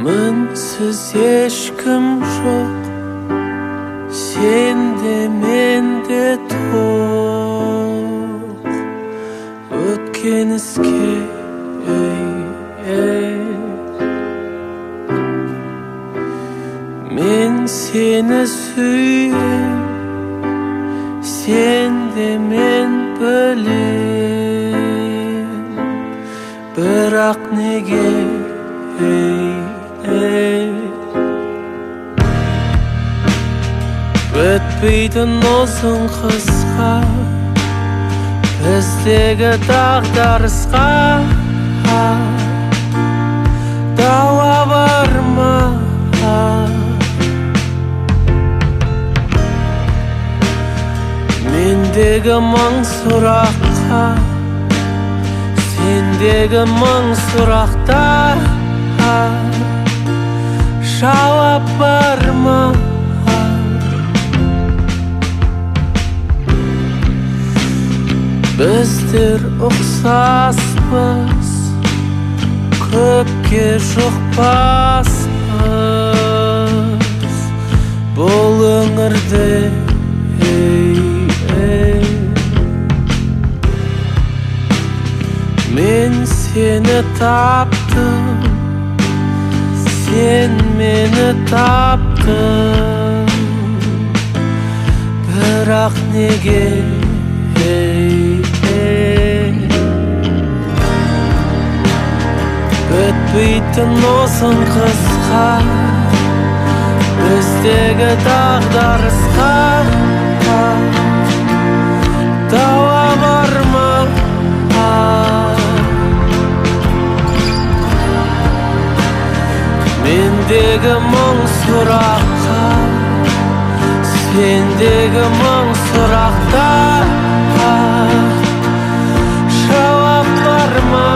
Мінсіз ешкім жоқ, сенде менде тоқ. Өткен іске мен сені сүйем, сен де мен білем, бірақ неге өтпейтін ұзын қысқа, біздегі дағдарысқа дауа бар ма? Мендегі мың сұраққа, сендегі мың сұрақта жауап бар ма? Біздер ұқсаспыз, көпке жұқпаспыз бұл өңірде. Мен сені таптым, сен мені таптың, бірақ неге өтпейтін ұзын қысқа, біздегі дағдарысқа дауа бар ма? Мендегі мың сұраққа, сендегі мың сұрақта жауап бар ма?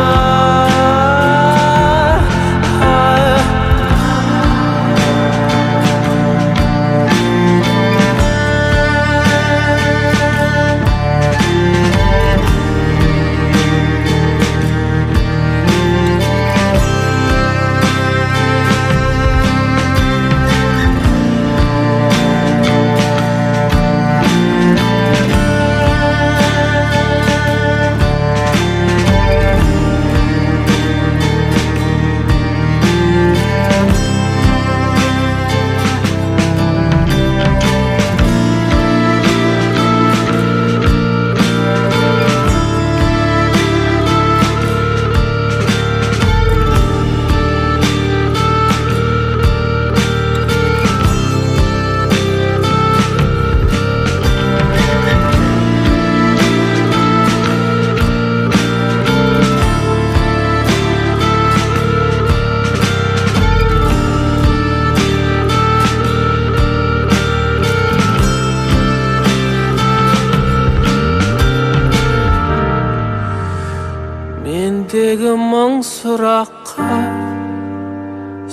Мендегі мың сұраққа,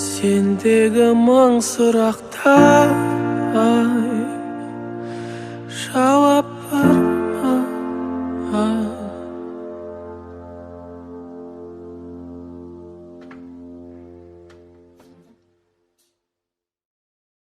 сендегі мың сұрақта